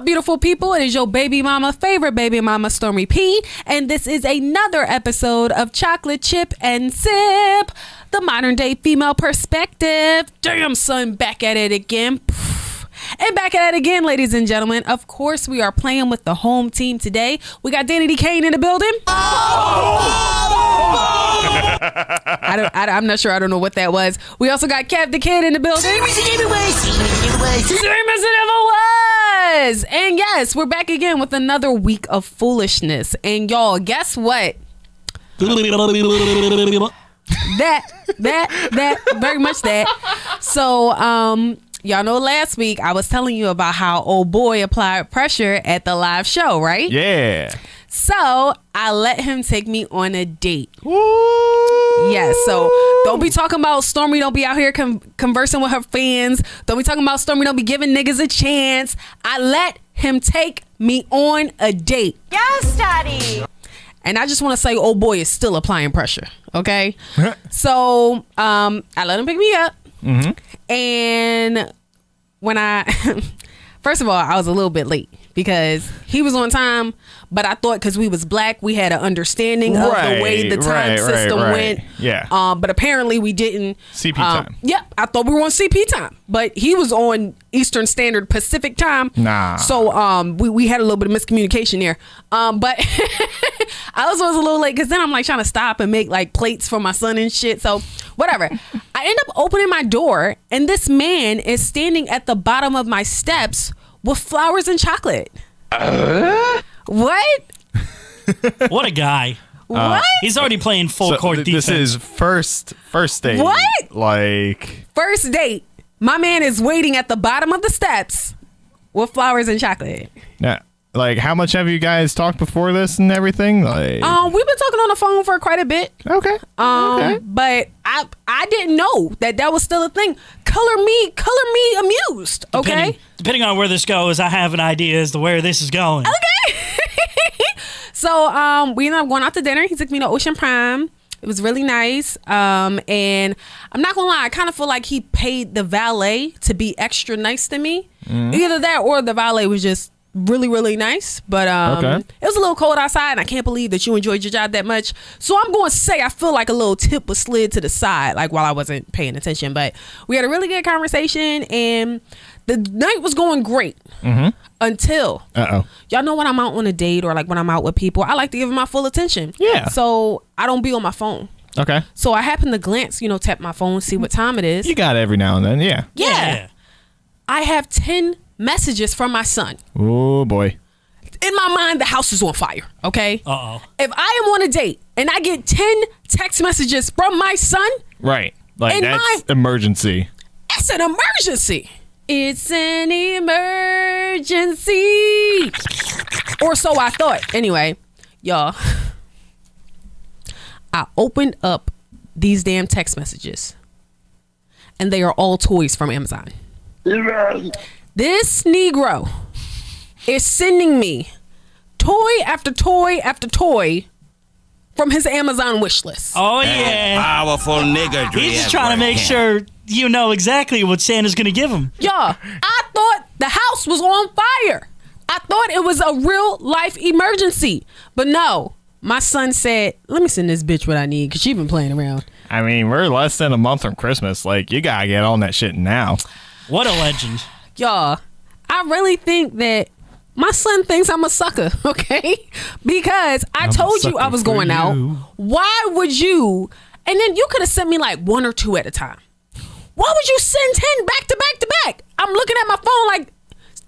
beautiful people? It is your baby mama, favorite baby mama, Stormy P. And this is another episode of Chocolate Chip and Sip, the modern day female perspective. Damn, son, back at it again. And back at it again, ladies and gentlemen. Of course, we are playing with the home team today. We got Danny D. Kane in the building. I'm not sure. I don't know what that was. We also got Kev the Kid in the building. Same as it ever was. And yes, we're back again with another week of foolishness. And y'all, guess what? That, very much that. So, y'all know last week I was telling you about how old boy applied pressure at the live show, right? Yeah. So I let him take me on a date. Woo! Yeah, so don't be talking about Stormy. Don't be out here conversing with her fans. Don't be talking about Stormy. Don't be giving niggas a chance. I let him take me on a date. Yes, Daddy. And I just want to say, old boy is still applying pressure. Okay. So I let him pick me up. Mm-hmm. And when first of all, I was a little bit late because he was on time, but I thought because we was black, we had an understanding of the way the time system went. Yeah. But apparently we didn't. CP time. Yep. I thought we were on CP time, but he was on Eastern Standard Pacific time. Nah. So we had a little bit of miscommunication there. But I also was a little late because then I'm like trying to stop and make like plates for my son and shit. So whatever. I end up opening my door and this man is standing at the bottom of my steps with flowers and chocolate. What? What a guy. What? He's already playing full court defense. This is first date. What? Like first date. My man is waiting at the bottom of the steps with flowers and chocolate. Yeah. Like, how much have you guys talked before this and everything? Like, we've been talking on the phone for quite a bit. Okay. Okay. But I didn't know that was still a thing. Color me amused. Okay. Depending on where this goes, I have an idea as to where this is going. Okay. So we ended up going out to dinner. He took me to Ocean Prime. It was really nice. And I'm not gonna lie, I kind of feel like he paid the valet to be extra nice to me. Mm. Either that or the valet was just really, really nice. But it was a little cold outside and I can't believe that you enjoyed your job that much. So I'm going to say I feel like a little tip was slid to the side, like while I wasn't paying attention. But we had a really good conversation and the night was going great until y'all know when I'm out on a date or like when I'm out with people, I like to give them my full attention. Yeah. So I don't be on my phone. Okay. So I happen to glance, tap my phone, see what time it is. You got it every now and then. Yeah. Yeah. I have 10 messages from my son. Oh boy. In my mind, the house is on fire. Okay. Uh-oh. If I am on a date and I get 10 text messages from my son, right? Like that's emergency. It's an emergency. It's an emergency. Or so I thought. Anyway, y'all, I opened up these damn text messages, and they are all toys from Amazon. This Negro is sending me toy after toy after toy from his Amazon wish list. Oh, yeah. Powerful nigga. He's just trying to make sure you know exactly what Santa's going to give him. Y'all, I thought the house was on fire. I thought it was a real life emergency. But no, my son said, let me send this bitch what I need because she's been playing around. I mean, we're less than a month from Christmas. Like, you got to get on that shit now. What a legend. Y'all, I really think that my son thinks I'm a sucker, okay? Because I told you I was going out. Why would you? And then you could have sent me like one or two at a time. Why would you send 10 back to back to back? I'm looking at my phone like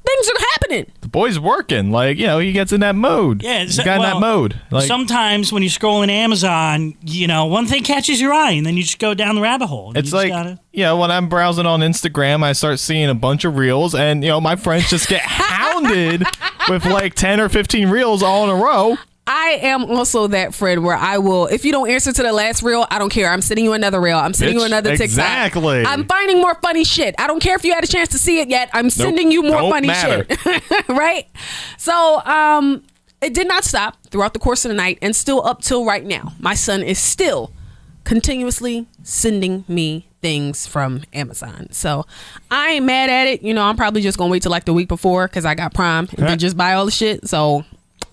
things are happening. The boy's working. Like, he gets in that mode. Yeah. He's got in that mode. Like, sometimes when you're scrolling Amazon, one thing catches your eye and then you just go down the rabbit hole. It's like, when I'm browsing on Instagram, I start seeing a bunch of reels and, my friends just get hounded with like 10 or 15 reels all in a row. I am also that friend where I will, if you don't answer to the last reel, I don't care. I'm sending you another reel. I'm sending you another TikTok. Exactly. I'm finding more funny shit. I don't care if you had a chance to see it yet. I'm sending you more funny shit. Right? So, it did not stop throughout the course of the night and still up till right now. My son is still continuously sending me things from Amazon. So I ain't mad at it. You know, I'm probably just gonna wait till like the week before because I got Prime and then just buy all the shit. So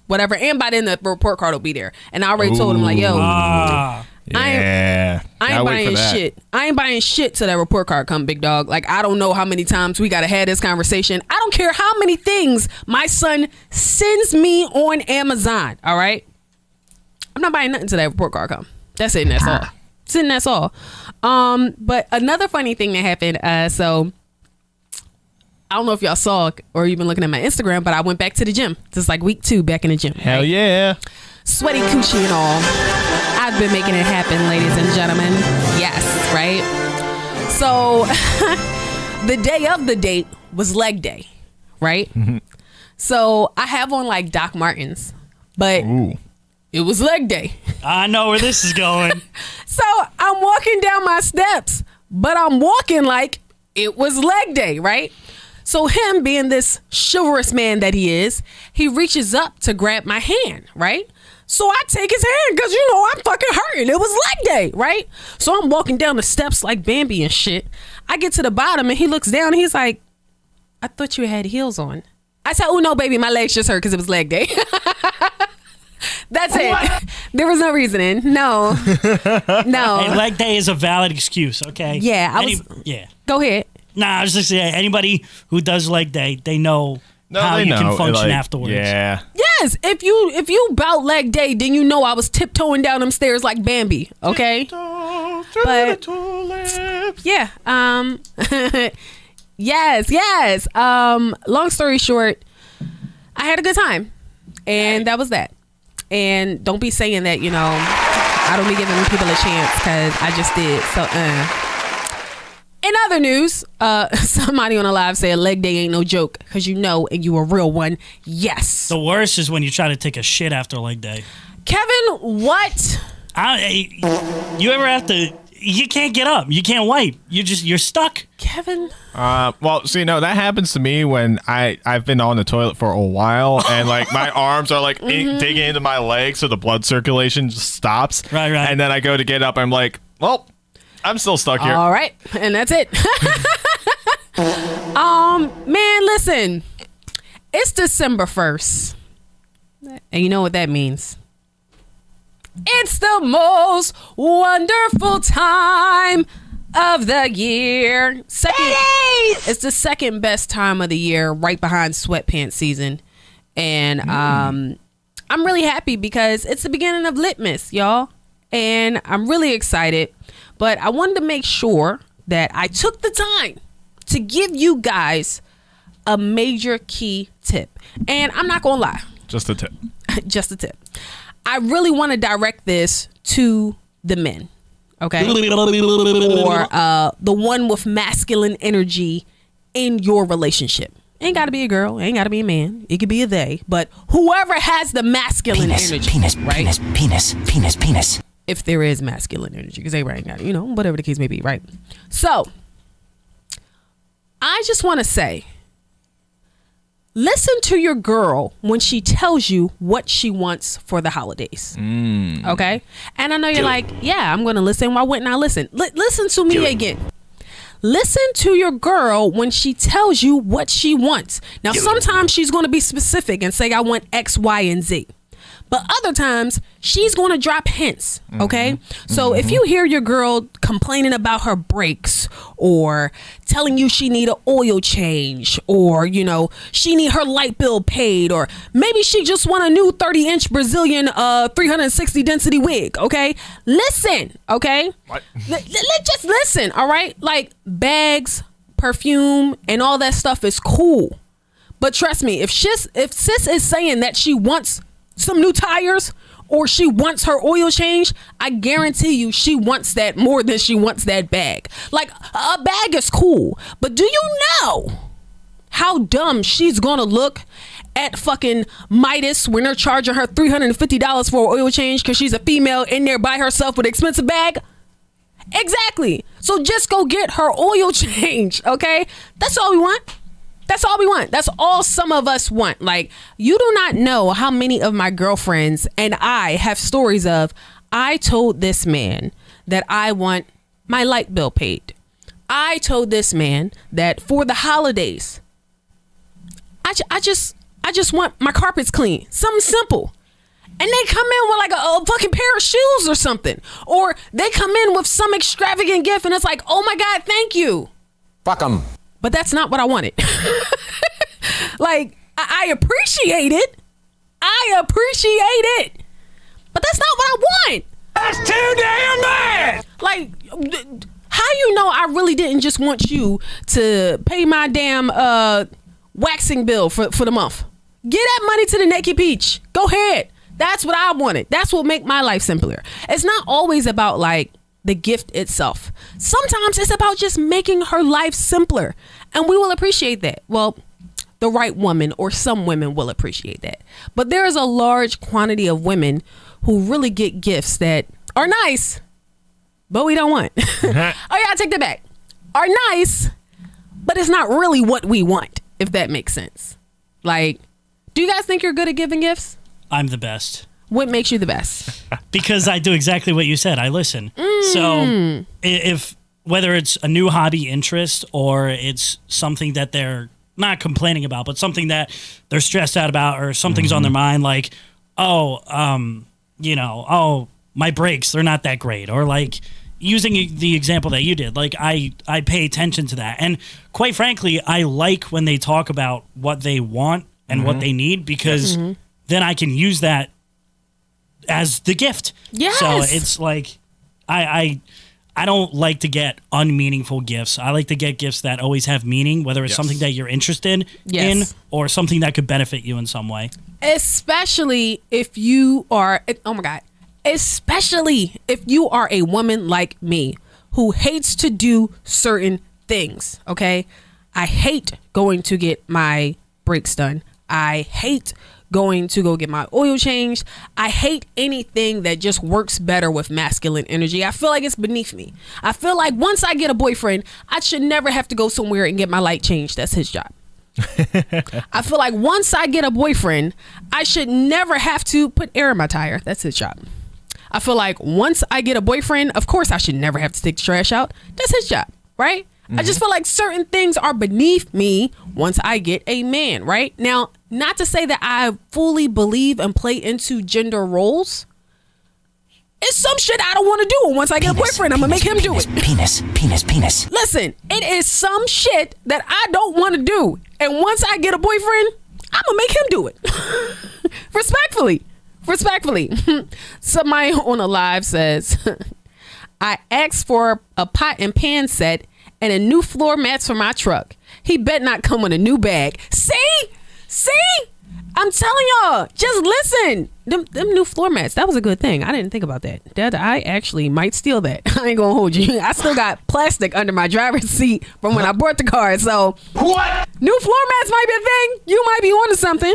whatever. And by then the report card will be there. And I already told him like, yo, Yeah. I Gotta ain't wait for buying that. shit. I ain't buying shit till that report card come, big dog. Like, I don't know how many times we gotta have this conversation. I don't care how many things my son sends me on Amazon. All right, I'm not buying nothing till that report card come. That's it. And that's all. That's it. And that's all. But another funny thing that happened. So I don't know if y'all saw or you've been looking at my Instagram, but I went back to the gym. This is like week 2 back in the gym. Hell right? yeah. Sweaty coochie and all. I've been making it happen, ladies and gentlemen. Yes, right? So the day of the date was leg day, right? So I have on like Doc Martens, but it was leg day. I know where this is going. So I'm walking down my steps, but I'm walking like it was leg day, right? So him being this chivalrous man that he is, he reaches up to grab my hand, right? So I take his hand because, you know, I'm fucking hurting. It was leg day, right? So I'm walking down the steps like Bambi and shit. I get to the bottom and he looks down and he's like, I thought you had heels on. I said, oh, no, baby, my legs just hurt because it was leg day. That's it. There was no reasoning. No. No. Hey, leg day is a valid excuse, okay? Yeah, Yeah. Go ahead. Nah, I was just saying, anybody who does leg day, they know how they you know. can function Like, afterwards. Yeah. Yes, if you bout leg day, then you know I was tiptoeing down them stairs like Bambi, okay? But yeah, yes. Long story short, I had a good time, and that was that. And don't be saying that, you know, I don't be giving people a chance because I just did. So, In other news, somebody on the live said leg day ain't no joke because you know and you a real one. Yes. The worst is when you try to take a shit after leg day. Kevin, what? You ever have to? You can't get up. You can't wipe. You're stuck. Kevin? Well, see, no, that happens to me when I've been on the toilet for a while and like my arms are like digging into my legs, so the blood circulation just stops. Right. And then I go to get up, I'm like, well, I'm still stuck here. All right, and that's it. Man, listen, it's December 1st, and you know what that means. It's the most wonderful time of the year. It's the second best time of the year, right behind sweatpants season. And I'm really happy because it's the beginning of Littmas, y'all. And I'm really excited. But I wanted to make sure that I took the time to give you guys a major key tip. And I'm not going to lie. Just a tip. Just a tip. I really want to direct this to the men, okay? Or the one with masculine energy in your relationship. Ain't got to be a girl. Ain't got to be a man. It could be a they. But whoever has the masculine energy, right? Penis. If there is masculine energy, because everybody ain't got it, you know, whatever the case may be, right? So, I just want to say, listen to your girl when she tells you what she wants for the holidays. Okay? And I know you're like, yeah, I'm going to listen. Why wouldn't I listen? Listen to me again. Listen to your girl when she tells you what she wants. Now, sometimes she's going to be specific and say, I want X, Y, and Z. But other times, she's going to drop hints, okay? So if you hear your girl complaining about her brakes or telling you she need an oil change or, you know, she need her light bill paid or maybe she just want a new 30-inch Brazilian 360 density wig, okay? Listen, okay? Just listen, all right? Like bags, perfume, and all that stuff is cool. But trust me, if sis is saying that she wants some new tires or she wants her oil change, I guarantee you she wants that more than she wants that bag. Like, a bag is cool, but do you know how dumb she's gonna look at fucking Midas when they're charging her $350 for an oil change because she's a female in there by herself with an expensive bag? Exactly. So just go get her oil change, okay? That's all we want. That's all we want. That's all some of us want. Like, you do not know how many of my girlfriends and I have stories of, I told this man that I want my light bill paid. I told this man that for the holidays, I just want my carpets clean. Something simple. And they come in with like a fucking pair of shoes or something. Or they come in with some extravagant gift and it's like, oh my God, thank you. Fuck them. But that's not what I wanted. Like, I appreciate it. I appreciate it. But that's not what I want. That's too damn bad. Like, how you know I really didn't just want you to pay my damn waxing bill for the month? Get that money to the Naked Peach. Go ahead. That's what I wanted. That's what make my life simpler. It's not always about like the gift itself. Sometimes it's about just making her life simpler. And we will appreciate that. Well, the right woman or some women will appreciate that. But there is a large quantity of women who really get gifts that are nice, but we don't want. Oh yeah, I take that back. Are nice, but it's not really what we want, if that makes sense. Like, do you guys think you're good at giving gifts? I'm the best. What makes you the best? Because I do exactly what you said. I listen. So if whether it's a new hobby interest or it's something that they're not complaining about, but something that they're stressed out about or something's on their mind, like, my brakes, they're not that great. Or like using the example that you did, like I pay attention to that. And quite frankly, I like when they talk about what they want and what they need, because then I can use that as the gift. Yes. So it's like, I don't like to get unmeaningful gifts. I like to get gifts that always have meaning, whether it's something that you're interested in or something that could benefit you in some way. Especially if you are, oh my God, especially if you are a woman like me who hates to do certain things, okay? I hate going to get my brakes done. I hate going to go get my oil changed. I hate anything that just works better with masculine energy. I feel like it's beneath me. I feel like once I get a boyfriend, I should never have to go somewhere and get my light changed. That's his job. I feel like once I get a boyfriend, I should never have to put air in my tire. That's his job. I feel like once I get a boyfriend, of course I should never have to take the trash out. That's his job, right? I just feel like certain things are beneath me once I get a man, right? Now, not to say that I fully believe and play into gender roles. It's some shit I don't want to do. And once I get a boyfriend, I'm going to make him do it. Penis. Listen, it is some shit that I don't want to do. And once I get a boyfriend, I'm going to make him do it. Respectfully. Somebody on a live says, I asked for a pot and pan set and a new floor mats for my truck. He bet not come with a new bag. See? I'm telling y'all, just listen. Them new floor mats, that was a good thing. I didn't think about that. Dad, I actually might steal that. I ain't gonna hold you. I still got plastic under my driver's seat from when I bought the car. So What? new floor mats might be a thing. You might be onto something.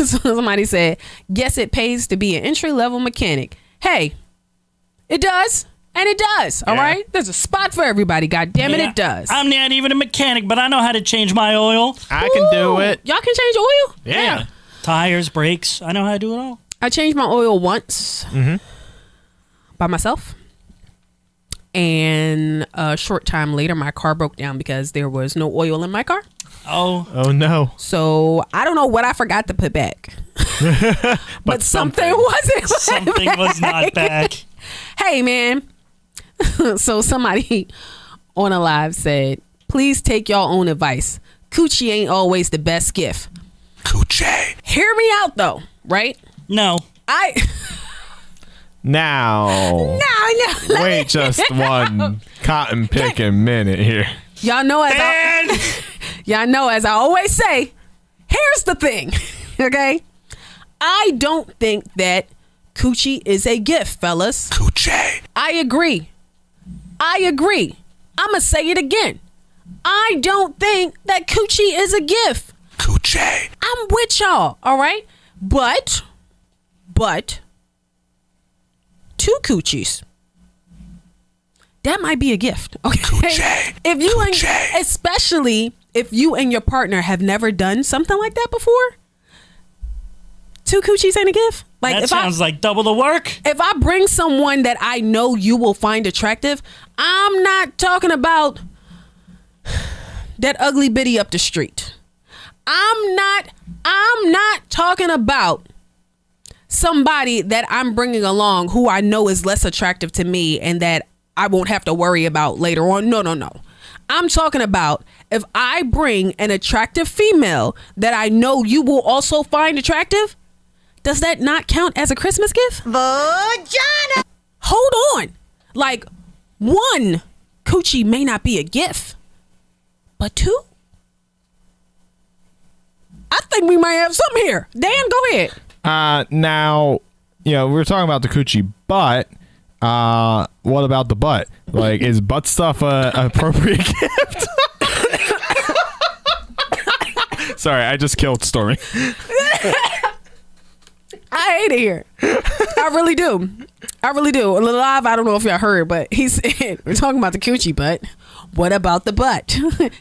Somebody said, guess it pays to be an entry-level mechanic. Hey, it does. And it does, all right? There's a spot for everybody. God damn it, it does. I'm not even a mechanic, but I know how to change my oil. I can do it. Y'all can change oil? Yeah. Tires, brakes. I know how to do it all. I changed my oil once by myself. And a short time later, my car broke down because there was no oil in my car. Oh no. So I don't know what I forgot to put back. but something wasn't. Something was not back. Hey, man. So somebody on a live said, please take your own advice. Coochie ain't always the best gift. Coochie. Hear me out though, right? No. Now. No. Wait just one cotton picking minute here. Y'all know as I always say, here's the thing, okay? I don't think that coochie is a gift, fellas. Coochie. I agree. I'm going to say it again. I don't think that coochie is a gift. Coochie. I'm with y'all, all right? But, two coochies. That might be a gift, okay? Coochie. Especially if you and your partner have never done something like that before. Two coochies ain't a gift. Like that sounds like double the work. If I bring someone that I know you will find attractive, I'm not talking about that ugly bitty up the street. I'm not talking about somebody that I'm bringing along who I know is less attractive to me and that I won't have to worry about later on. No. I'm talking about if I bring an attractive female that I know you will also find attractive, does that not count as a Christmas gift? Vagina. Hold on. Like, one coochie may not be a gift, but two? I think we might have something here. Dan, go ahead. Now, we were talking about the coochie, but what about the butt? Like, is butt stuff a appropriate gift? Sorry, I just killed Stormy. I hate it here. I really do. Live, I don't know if y'all heard, but he said, we're talking about the coochie butt. What about the butt?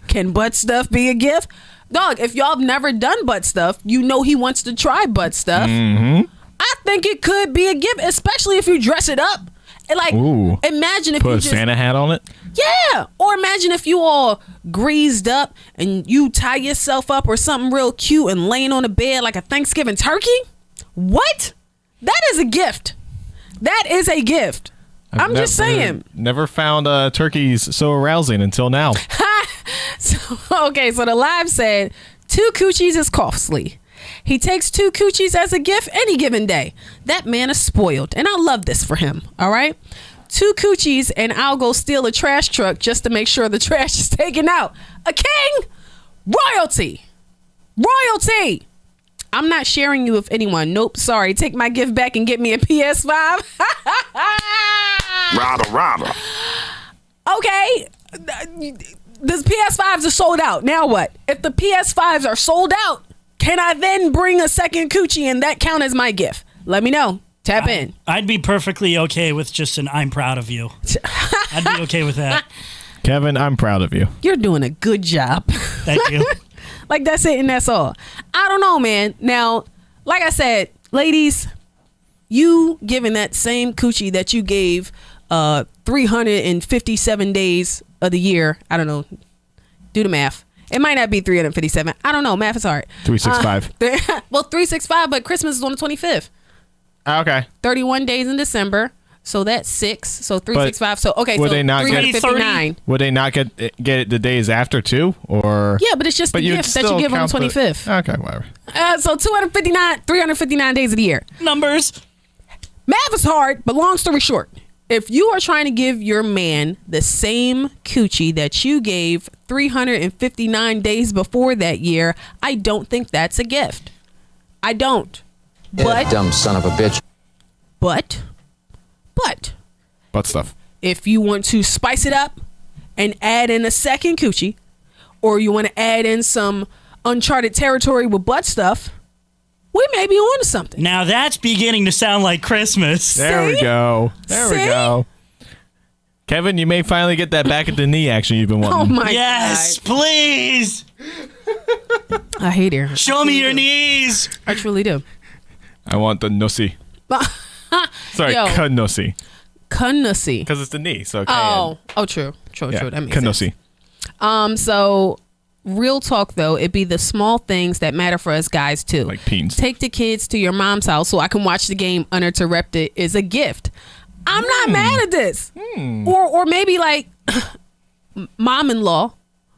Can butt stuff be a gift? Dog, if y'all have never done butt stuff, you know he wants to try butt stuff. Mm-hmm. I think it could be a gift, especially if you dress it up. And like, ooh. Imagine if Put you a just, Santa hat on it? yeah. Or imagine if you all greased up and you tie yourself up or something real cute and laying on the bed like a Thanksgiving turkey. What? That is a gift. That is a gift. I'm just saying. Never found turkeys so arousing until now. So the live said 2 coochies is costly. He takes 2 coochies as a gift any given day. That man is spoiled, and I love this for him. All right, 2 coochies, and I'll go steal a trash truck just to make sure the trash is taken out. A king, royalty. I'm not sharing you with anyone. Nope, sorry. Take my gift back and get me a PS5. Rather. Okay. The PS5s are sold out. Now what? If the PS5s are sold out, can I then bring a second coochie and that count as my gift? Let me know. Tap in. I'd be perfectly okay with just an I'm proud of you. I'd be okay with that. Kevin, I'm proud of you. You're doing a good job. Thank you. Like, that's it and that's all. I don't know, man. Now, like I said, ladies, you giving that same coochie that you gave 357 days of the year. I don't know. Do the math. It might not be 357. I don't know. Math is hard. 365. Well, 365, but Christmas is on the 25th. Okay. 31 days in December. So that's 6. So 365. So okay. Would so they not 359. Would they not get it the days after too, or? Yeah, but it's just the gift that you give on the 25th. Okay, whatever. So 359 days of the year. Numbers. Math is hard, but long story short, if you are trying to give your man the same coochie that you gave 359 days before that year, I don't think that's a gift. I don't. But dumb son of a bitch. But Butt stuff. if you want to spice it up and add in a second coochie, or you want to add in some uncharted territory with butt stuff, we may be on to something. Now that's beginning to sound like Christmas. There we go. There we go. Kevin, you may finally get that back at the knee action you've been wanting. Oh my Yes, God. please. I hate it. Show me your knees. I truly do. I want the nussy. Sorry, Yo. Nussy. Nussy. Because it's the knee, so True. yeah, That makes sense. Nussy. So real talk though, it'd be the small things that matter for us guys too. Like peens. Take the kids to your mom's house so I can watch the game uninterrupted is a gift. I'm not mad at this. Or maybe like mom-in-law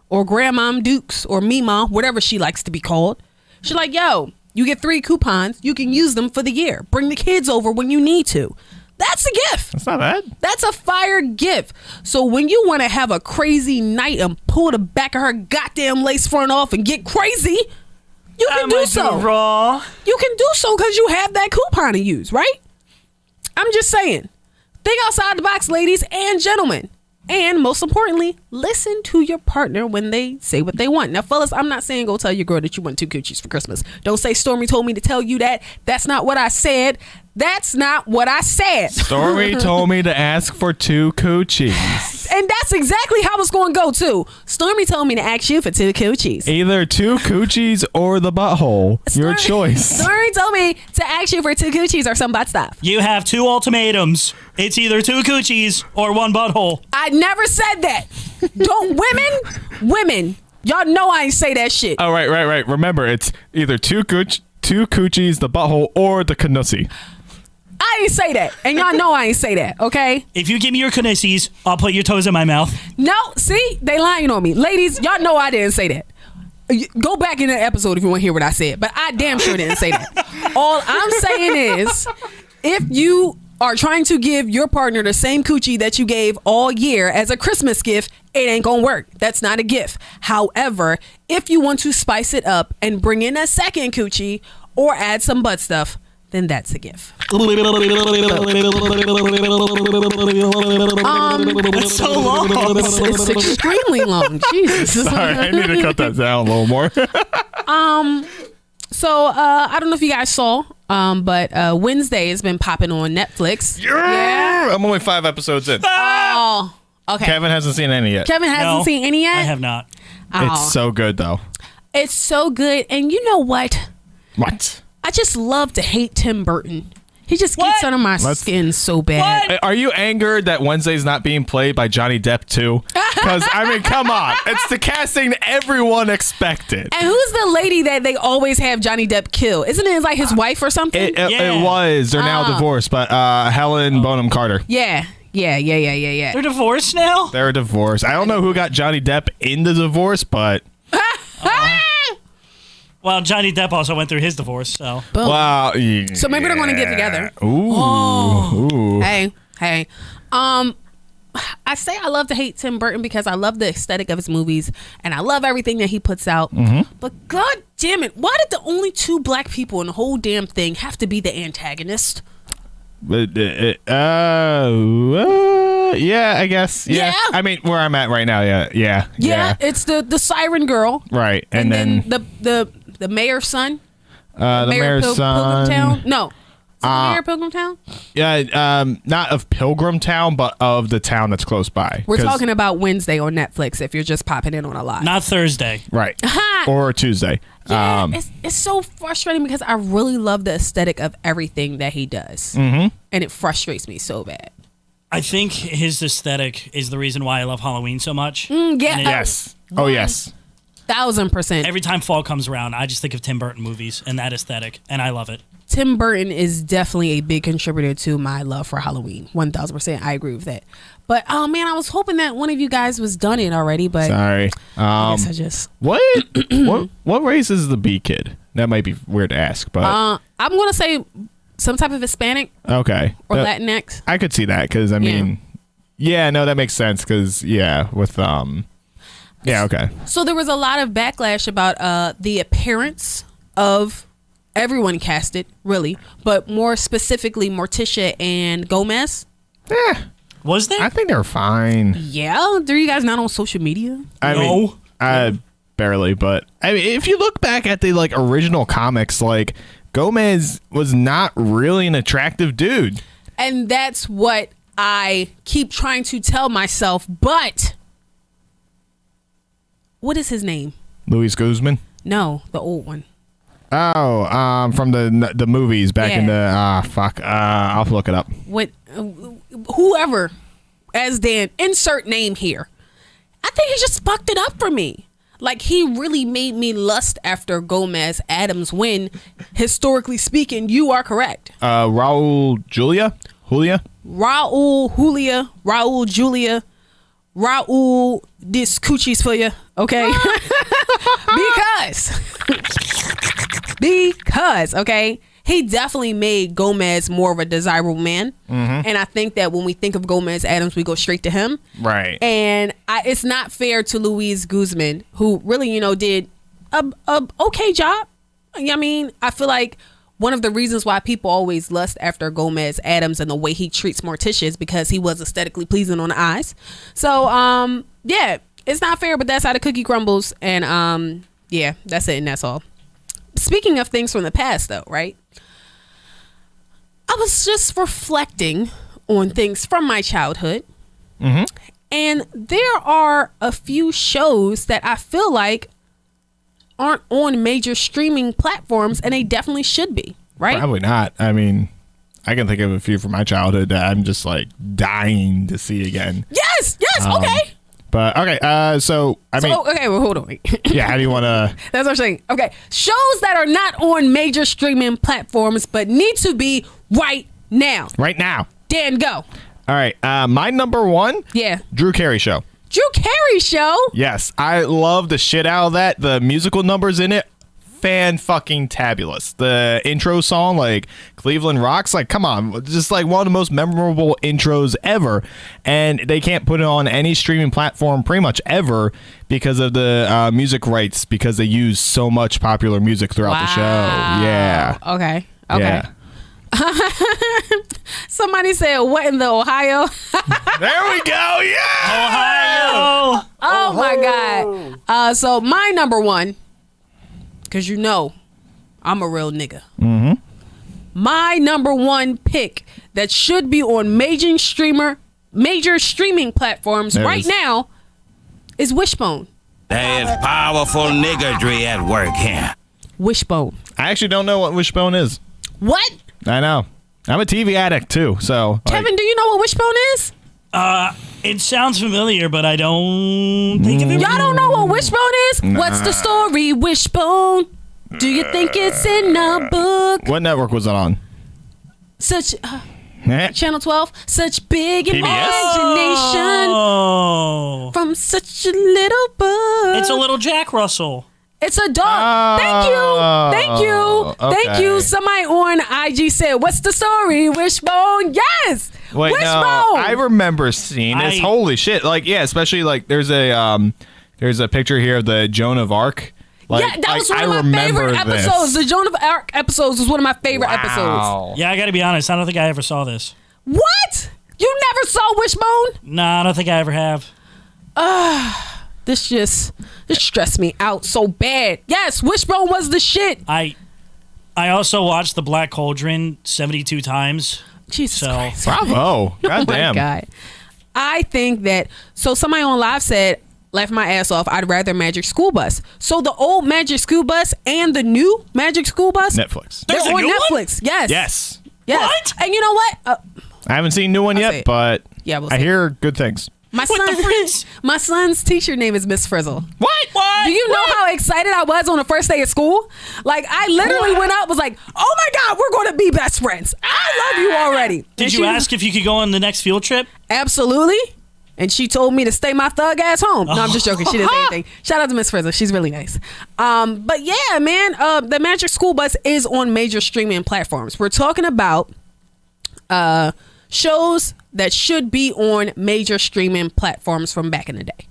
or grandmom Dukes or Mima, whatever she likes to be called. She's like, yo, you get 3 coupons. You can use them for the year. Bring the kids over when you need to. That's a gift. That's not bad. That's a fire gift. So when you want to have a crazy night and pull the back of her goddamn lace front off and get crazy, you can do so. Raw. You can do so because you have that coupon to use, right? I'm just saying. Think outside the box, ladies and gentlemen. And most importantly, listen to your partner when they say what they want. Now, fellas, I'm not saying go tell your girl that you want 2 coochies for Christmas. Don't say Stormy told me to tell you that. That's not what I said. That's not what I said. Stormy told me to ask for 2 coochies. And that's exactly how it's going to go, too. Stormy told me to ask you for 2 coochies. Either 2 coochies or the butthole. Your choice. Stormy told me to ask you for 2 coochies or some butt stuff. You have 2 ultimatums. It's either 2 coochies or 1 butthole. I never said that. Don't women, Y'all know I ain't say that shit. Oh, right. Remember, it's either two coochies, the butthole, or the canussi. I ain't say that. And y'all know I ain't say that, okay? If you give me your canisses, I'll put your toes in my mouth. No, see? They lying on me. Ladies, y'all know I didn't say that. Go back in the episode if you want to hear what I said. But I damn sure didn't say that. All I'm saying is, if you are trying to give your partner the same coochie that you gave all year as a Christmas gift, it ain't gonna work. That's not a gift. However, if you want to spice it up and bring in a second coochie or add some butt stuff, then that's a gift. That's so long. It's extremely long. Jesus. Sorry, I need to cut that down a little more. So I don't know if you guys saw, but Wednesday has been popping on Netflix. Yeah. I'm only 5 episodes in. Oh, okay. Kevin hasn't seen any yet. Kevin hasn't seen any yet? I have not. Oh. It's so good, though. It's so good. And you know what? What? I just love to hate Tim Burton. He just gets under my skin so bad. Are you angered that Wednesday's not being played by Johnny Depp too? Because I mean, come on, it's the casting everyone expected. And who's the lady that they always have Johnny Depp kill? Isn't it like his wife or something? It was. They're now divorced, but Helen Bonham Carter. Yeah. They're divorced now? They're divorced. I don't know who got Johnny Depp in the divorce, but Well, Johnny Depp also went through his divorce, so. Boom. wow. So maybe they're going to get together. Ooh. Hey. I say I love to hate Tim Burton because I love the aesthetic of his movies and I love everything that he puts out. But god damn it, why did the only 2 black people in the whole damn thing have to be the antagonist? Yeah, I guess. Yeah. I mean, where I'm at right now, yeah. It's the siren girl. Right. And then the mayor's son. The mayor's son. Pilgrim Town? No. Is it the mayor of Pilgrim Town? Yeah, not of Pilgrim Town, but of the town that's close by. We're talking about Wednesday on Netflix if you're just popping in on a live. Not Thursday. Right. Or Tuesday. Yeah, it's so frustrating because I really love the aesthetic of everything that he does. And it frustrates me so bad. I think his aesthetic is the reason why I love Halloween so much. Yes. Oh, yes. 1000%. Every time fall comes around, I just think of Tim Burton movies and that aesthetic, and I love it. Tim Burton is definitely a big contributor to my love for Halloween. 1000%. I agree with that. But oh man, I was hoping that one of you guys was done it already. But sorry. I guess I just what race is the B kid? That might be weird to ask, but I'm gonna say some type of Hispanic. Okay. Or Latinx. I could see that because I mean, that makes sense because with okay. So there was a lot of backlash about the appearance of everyone casted, really, but more specifically Morticia and Gomez. Yeah. Was there? I think they're fine. Yeah. Do you guys not on social media? I mean, barely, but I mean, if you look back at the original comics, Gomez was not really an attractive dude. And that's what I keep trying to tell myself, but what is his name? Luis Guzman? No, the old one. Oh, from the movies back in the I'll have to look it up. What whoever as Dan insert name here. I think he just fucked it up for me. He really made me lust after Gomez Adams when historically speaking, you are correct. Raul Julia? Raul, this coochie's for you, okay? because, okay, he definitely made Gomez more of a desirable man. And I think that when we think of Gomez Adams, we go straight to him. Right. And it's not fair to Luis Guzman, who really, did a okay job. I mean, I feel like one of the reasons why people always lust after Gomez Adams and the way he treats Morticia is because he was aesthetically pleasing on the eyes. So, it's not fair, but that's how the cookie crumbles. And, that's it. And that's all. Speaking of things from the past, though, right? I was just reflecting on things from my childhood. And there are a few shows that I feel like aren't on major streaming platforms, and they definitely should be, right? Probably not. I mean, I can think of a few from my childhood that I'm just dying to see again. Yes, okay. But okay, so I mean, okay, well, hold on. Wait. yeah. How do you want to? That's what I'm saying. Okay, shows that are not on major streaming platforms but need to be right now. Right now. Dan, go. All right. My number one. Yeah. Drew Carey Show. Drew Carey Show. Yes, I love the shit out of that. The musical numbers in it, fan-fucking-tabulous. The intro song, like Cleveland Rocks, like come on, just like one of the most memorable intros ever. And they can't put it on any streaming platform pretty much ever because of the music rights, because they use so much popular music throughout the show. Yeah. Okay. Yeah. Somebody said, what in the Ohio? There we go. Yeah. Ohio. Oh my God. So my number one, because you know I'm a real nigga. Mm-hmm. My number one pick that should be on major streaming platforms right now is Wishbone. There is powerful niggardry at work here. Wishbone. I actually don't know what Wishbone is. What? I know. I'm a TV addict too, so Kevin, do you know what Wishbone is? It sounds familiar, but I don't think of it. Y'all don't know what Wishbone is? Nah. What's the story, Wishbone? Do you think it's in a book? What network was it on? Such Channel 12. Such big PBS? imagination from such a little book. It's a little Jack Russell. It's a dog. Thank you. Thank you. Somebody on IG said, "What's the story, Wishbone?" Yes. Wait, Wishbone. no, I remember seeing this. Holy shit! Like, yeah, especially like there's a picture here of the Joan of Arc. Like, yeah, that was one of my favorite episodes. The Joan of Arc episodes was one of my favorite episodes. Yeah, I got to be honest. I don't think I ever saw this. What? You never saw Wishbone? No, I don't think I ever have. This stressed me out so bad. Yes, Wishbone was the shit. I also watched The Black Cauldron 72 times. Jesus Christ. Bravo. God damn. Oh my God. I think that, so somebody on live said, laugh my ass off, I'd rather Magic School Bus. So the old Magic School Bus and the new Magic School Bus. Netflix. They're There's a on new Netflix. one? Yes. Yes. What? And you know what? I haven't seen a new one yet, but yeah, we'll I see. hear good things. My son's teacher name is Miss Frizzle. What? Do you know how excited I was on the first day of school? Like, I literally went up, was like, oh my God, we're going to be best friends. I love you already. Did you ask if you could go on the next field trip? Absolutely. And she told me to stay my thug ass home. No, I'm just joking. She didn't say anything. Shout out to Miss Frizzle. She's really nice. But yeah, man, the Magic School Bus is on major streaming platforms. We're talking about shows that should be on major streaming platforms from back in the day.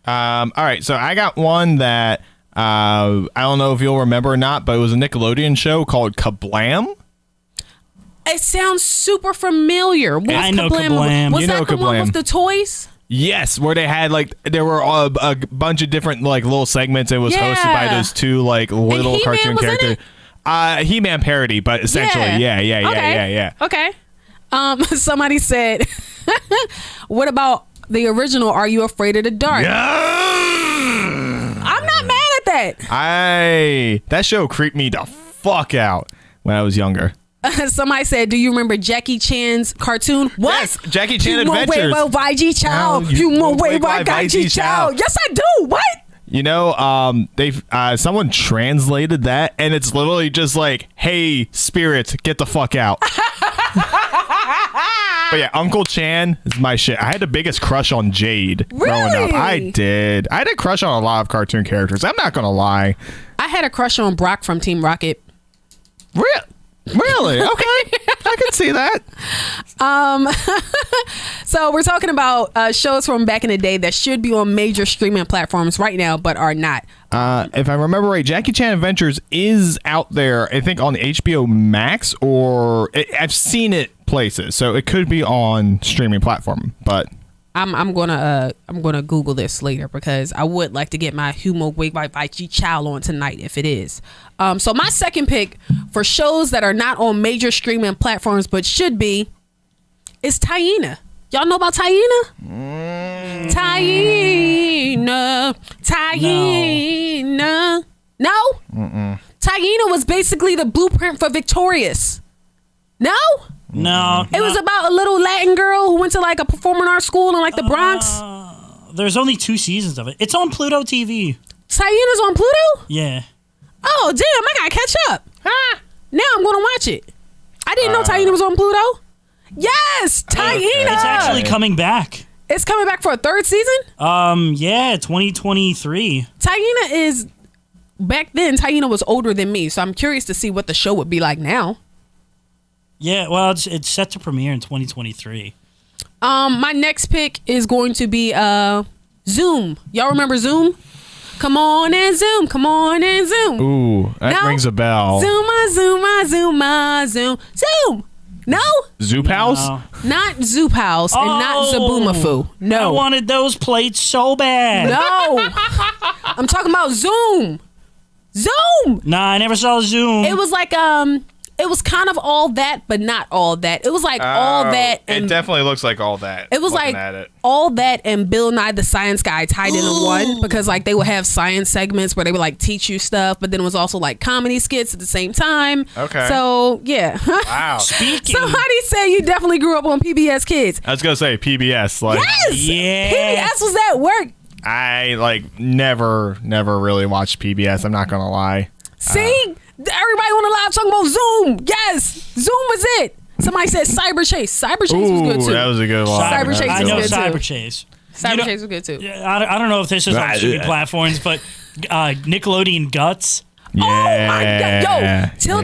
All right, so I got one that I don't know if you'll remember or not, but it was a Nickelodeon show called Kablam. It sounds super familiar. What's I know Kablam. Was You that know the one Kablam. with the toys? Yes, where they had like there were a bunch of different like little segments. It was hosted by those two like little He-Man cartoon was in characters. He-Man parody, but essentially, yeah. Okay. Somebody said, what about the original Are You Afraid of the Dark? Yeah. I'm not mad at that. That show creeped me the fuck out when I was younger. Somebody said, do you remember Jackie Chan's cartoon? What? Yes, Jackie Chan Adventures. Yes, I do. What? You know, someone translated that, and it's literally just like, "Hey, spirits, get the fuck out." But yeah, Uncle Chan is my shit. I had the biggest crush on Jade growing up. I did. I had a crush on a lot of cartoon characters. I'm not gonna lie. I had a crush on Brock from Team Rocket. Really? Okay. I can see that. So we're talking about shows from back in the day that should be on major streaming platforms right now, but are not. If I remember right, Jackie Chan Adventures is out there, I think on HBO Max, or I've seen it places, so it could be on streaming platform, but I'm gonna Google this later because I would like to get my Humo Wig by Chi Chow on tonight if it is. So my second pick for shows that are not on major streaming platforms but should be is Taina. Y'all know about Taina? Taina. No? Taina was basically the blueprint for Victorious. No? No. It was about a little Latin girl who went to like a performing arts school in like the Bronx. There's only 2 seasons of it. It's on Pluto TV. Hyena's on Pluto? Yeah. Oh, damn, I gotta catch up. Now I'm gonna watch it. I didn't know Hyena was on Pluto. Yes, Hyena. It's actually coming back. It's coming back for a 3rd season? Yeah, 2023. Hyena is... Back then, Hyena was older than me, so I'm curious to see what the show would be like now. Yeah, well, it's set to premiere in 2023. My next pick is going to be Zoom. Y'all remember Zoom? Come on and Zoom. Come on and Zoom. Ooh, that rings a bell. Zoom. No? Zoop House? No. Not Zoop House and not Zaboomafoo. No. I wanted those plates so bad. No. I'm talking about Zoom. Zoom. Nah, I never saw Zoom. It was like it was kind of all that, but not all that. It was like all that. And it definitely looks like all that. it was like all that and Bill Nye the Science Guy tied in one, because like they would have science segments where they would like teach you stuff, but then it was also like comedy skits at the same time. Okay. So yeah. Wow. Speaking. Somebody said you definitely grew up on PBS Kids. I was gonna say PBS. Like, Yes. Yeah. PBS was at work. I like never really watched PBS. I'm not gonna lie. See? Everybody on the live talking about Zoom. Yes. Zoom was it. Somebody said Cyber Chase. Cyber Chase was good too. That was a good one. Cyber Chase I was know good too. Cyber Chase. Cyber Chase was good too. I don't know if this is on streaming platforms, but Nickelodeon Guts. Yeah. Oh my God. Yo, till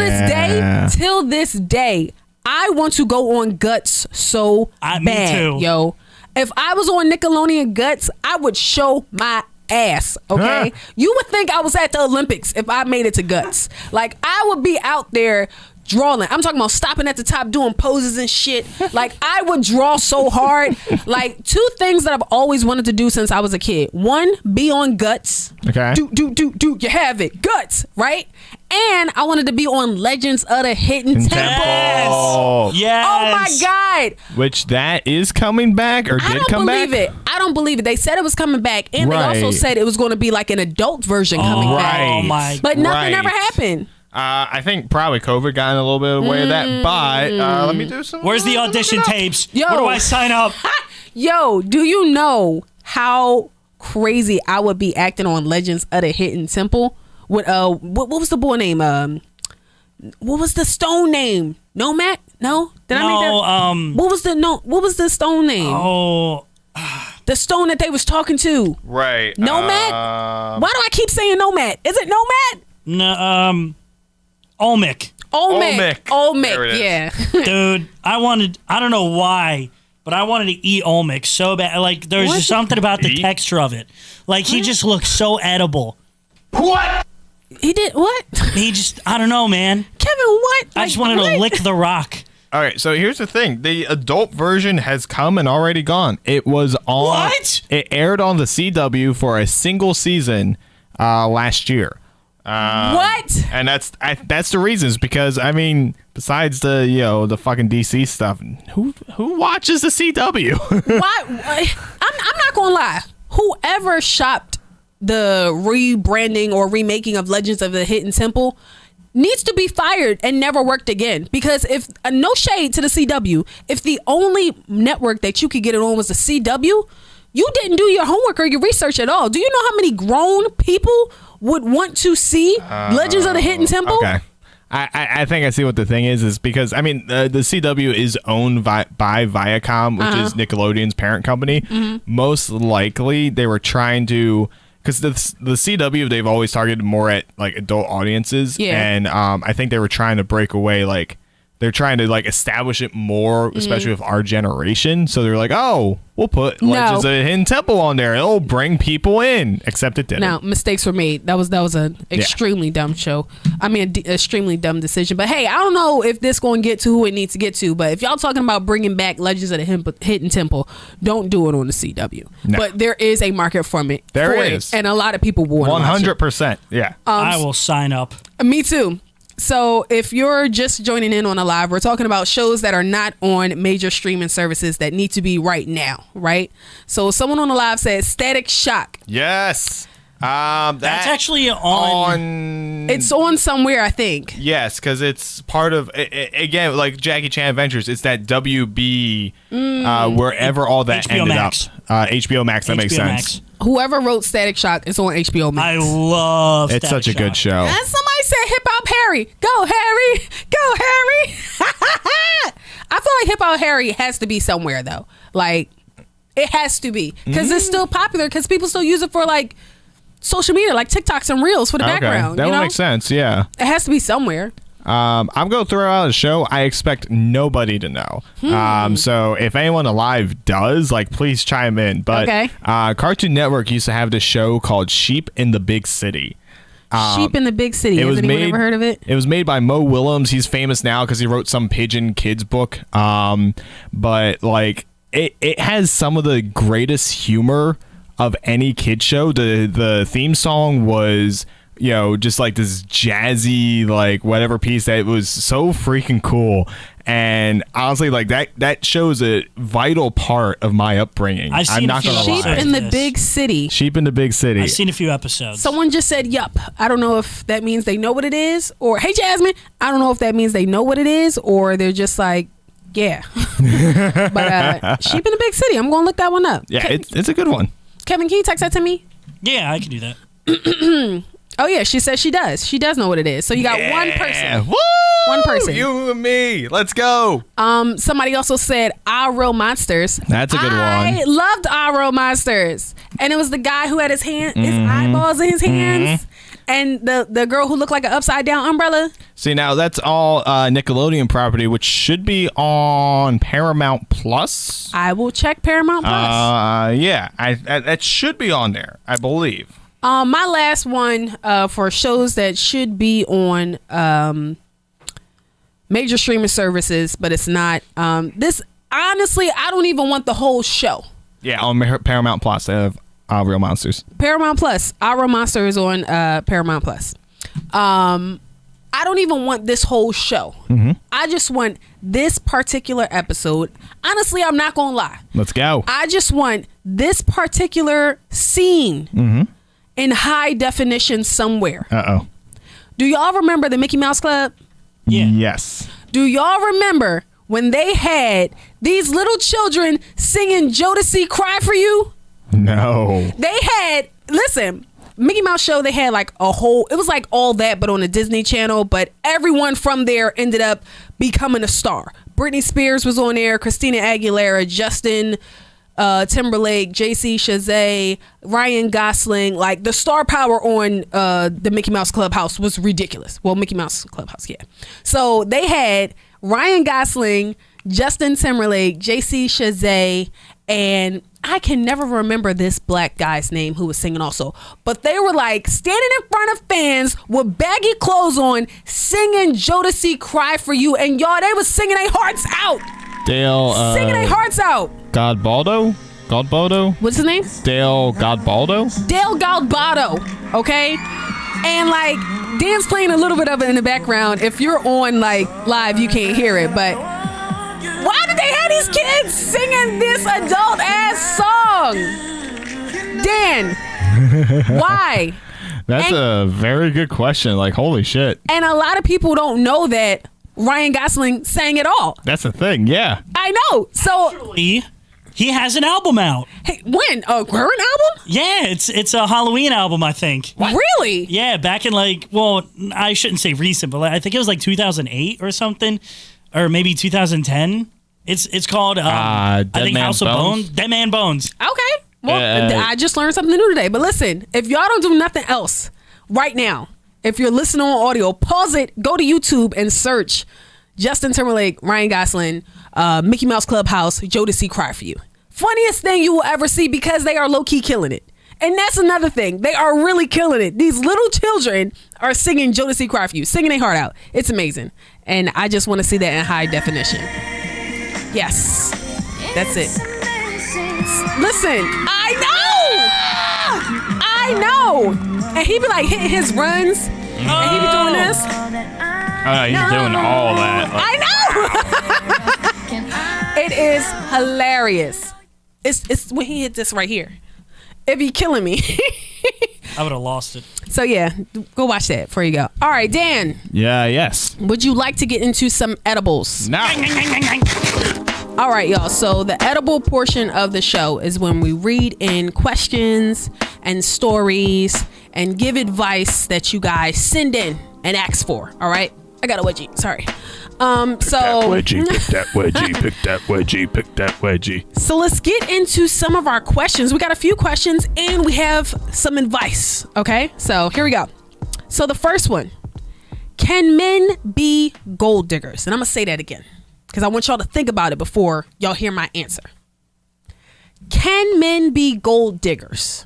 this day, I want to go on Guts so Me bad. too. Yo. If I was on Nickelodeon Guts, I would show my ass, okay? You would think I was at the Olympics if I made it to Guts. Like, I would be out there drawing. I'm talking about stopping at the top doing poses and shit. Like, I would draw so hard. Like, 2 things that I've always wanted to do since I was a kid. 1, be on Guts. Okay. Do you have it? Guts, right? And I wanted to be on Legends of the Hidden Temple. Yes. Oh my God. Which that is coming back or did come back? I don't believe it. They said it was coming back, and they also Right. said it was going to be like an adult version coming back. Oh my. But nothing Right. ever happened. I think probably COVID got in a little bit of the way of that, but let me do some. Where's the audition tapes? Yo. Where do I sign up? Yo, do you know how crazy I would be acting on Legends of the Hidden Temple? With what was the boy name? What was the stone name? Nomad? No? Did I make that? What was the stone name? Oh, The stone that they was talking to. Right. Nomad? Why do I keep saying Nomad? Is it Nomad? no, Olmec. Olmec. There it is. Yeah. Dude, I don't know why, but I wanted to eat Olmec so bad. Like, there's What? just something about the Eat? texture of it. Like, he just looks so edible. He did what? He just, I don't know, man. Kevin, what? I just wanted to lick the rock. All right, so here's the thing: the adult version has come and already gone. It was on. What? It aired on the CW for a single season last year. What? And that's the reasons, because I mean, besides the fucking DC stuff, who watches the CW? Why? I'm not gonna lie. Whoever shopped the rebranding or remaking of Legends of the Hidden Temple needs to be fired and never worked again. Because if no shade to the CW, if the only network that you could get it on was the CW, you didn't do your homework or your research at all. Do you know how many grown people would want to see Legends of the Hidden Temple? Okay. I think I see what the thing is because, I mean, the CW is owned by Viacom, which is Nickelodeon's parent company. Most likely they were trying to, because the CW, they've always targeted more at like adult audiences. Yeah. And I think they were trying to break away, like, they're trying to like establish it more, especially with our generation. So they're like, oh, we'll put Legends of the Hidden Temple on there. It'll bring people in. Except it didn't. Now, mistakes were made. That was an extremely dumb show. I mean, extremely dumb decision. But hey, I don't know if this going to get to who it needs to get to. But if y'all talking about bringing back Legends of the Hidden Temple, don't do it on the CW. No. But there is a market from it. There for is. it, and a lot of people will. 100%. Yeah. I will sign up. Me too. So if you're just joining in on a live, we're talking about shows that are not on major streaming services that need to be right now, right? So someone on the live said Static Shock. Yes. That's actually on. It's on somewhere, I think. Yes, because it's part of again, like Jackie Chan Adventures. It's that WB wherever all that HBO ended Max. up. HBO Max. That makes HBO sense. Max. Whoever wrote Static Shock is on HBO Max. I love. It's Static such a good Shock. show. And somebody said Hip Hop Harry. Go Harry. Go Harry. I feel like Hip Hop Harry has to be somewhere though. Like it has to be because it's still popular because people still use it for like social media, like TikToks and Reels for the background. That you would know? make sense. Yeah. It has to be somewhere. I'm going to throw out a show I expect nobody to know. So if anyone alive does, like, please chime in. But Okay. Cartoon Network used to have this show called Sheep in the Big City. Sheep in the Big City. Has anyone ever heard of it? It was made by Mo Willems. He's famous now because he wrote some Pigeon Kids book. But, like, it has some of the greatest humor of any kid show. The theme song was, you know, just like this jazzy, like whatever piece that was so freaking cool. And honestly, like that shows a vital part of my upbringing. I'm not gonna Sheep lie. in the Big City. Sheep in the Big City. I've seen a few episodes. Someone just said, yup. I don't know if that means they know what it is or, hey, Jasmine, I don't know if that means they know what it is or they're just like, yeah. But Sheep in the Big City, I'm going to look that one up. Yeah, it's a good one. Kevin, can you text that to me? Yeah, I can do that. Oh, yeah, she says she does. She does know what it is. So you got one person. Woo! One person. You and me. Let's go. Somebody also said Our Real Monsters. That's a good I one. loved Our Real Monsters. And it was the guy who had his eyeballs in his hands. And the girl who looked like an upside down umbrella. See, now that's all Nickelodeon property, which should be on Paramount Plus. I will check Paramount Plus. Yeah, that should be on there, I believe. My last one for shows that should be on major streaming services, but it's not. This honestly, I don't even want the whole show. Yeah, on Paramount Plus, they have Real Monsters. Paramount Plus. Our Real Monster is on Paramount Plus. I don't even want this whole show. I just want this particular episode. Honestly, I'm not gonna lie. Let's go. I just want this particular scene in high definition somewhere. Uh-oh. Do y'all remember the Mickey Mouse Club? Yeah. Yes. Do y'all remember when they had these little children singing Jodeci Cry For You? No. They had, listen, Mickey Mouse Show, they had like a whole, it was like all that, but on a Disney Channel, but everyone from there ended up becoming a star. Britney Spears was on there, Christina Aguilera, Justin Timberlake, JC Chazé, Ryan Gosling. Like the star power on the Mickey Mouse Clubhouse was ridiculous. Well, Mickey Mouse Clubhouse, yeah. So they had Ryan Gosling, Justin Timberlake, JC Chazé, and I can never remember this black guy's name who was singing also. But they were like standing in front of fans with baggy clothes on, singing Jodeci Cry For You. And y'all, they was singing their hearts out. Dale. Singing their hearts out. Godbaldo? What's his name? Dale Godbaldo? Dale Galbado, okay? And like, Dan's playing a little bit of it in the background. If you're on like live, you can't hear it, but why did they have these kids singing this adult ass song? Dan, why? That's a very good question. Like, holy shit. And a lot of people don't know that Ryan Gosling sang at all. That's the thing, yeah. I know. So He has an album out. hey, when? A current album? Yeah, it's a Halloween album, I think. Really? Yeah, back in like, well, I shouldn't say recent, but I think it was like 2008 or something, or maybe 2010. It's called I think Man House of Bones? Bones. Dead Man Bones. Okay. Well, I just learned something new today. But listen, if y'all don't do nothing else right now, if you're listening on audio, pause it, go to YouTube and search Justin Timberlake, Ryan Gosling, Mickey Mouse Clubhouse, Jodeci Cry For You. Funniest thing you will ever see because they are low-key killing it. And that's another thing. They are really killing it. These little children are singing Jodeci Cry For You, singing their heart out. It's amazing. And I just want to see that in high definition. Yes. That's it. Listen, I know. And he be like hitting his runs. And he be doing this. He's doing all that. I know. It is hilarious. It's when he hit this right here. It be killing me. I would have lost it. So yeah, go watch that before you go. All right, Dan. Yeah, yes. Would you like to get into some edibles? Now. All right, y'all. So the edible portion of the show is when we read in questions and stories and give advice that you guys send in and ask for. All right. I got a wedgie. Sorry. Pick that wedgie, pick that wedgie, pick that wedgie. So let's get into some of our questions. We got a few questions and we have some advice. Okay. So here we go. So the first one, can men be gold diggers? And I'm going to say that again, because I want y'all to think about it before y'all hear my answer. Can men be gold diggers?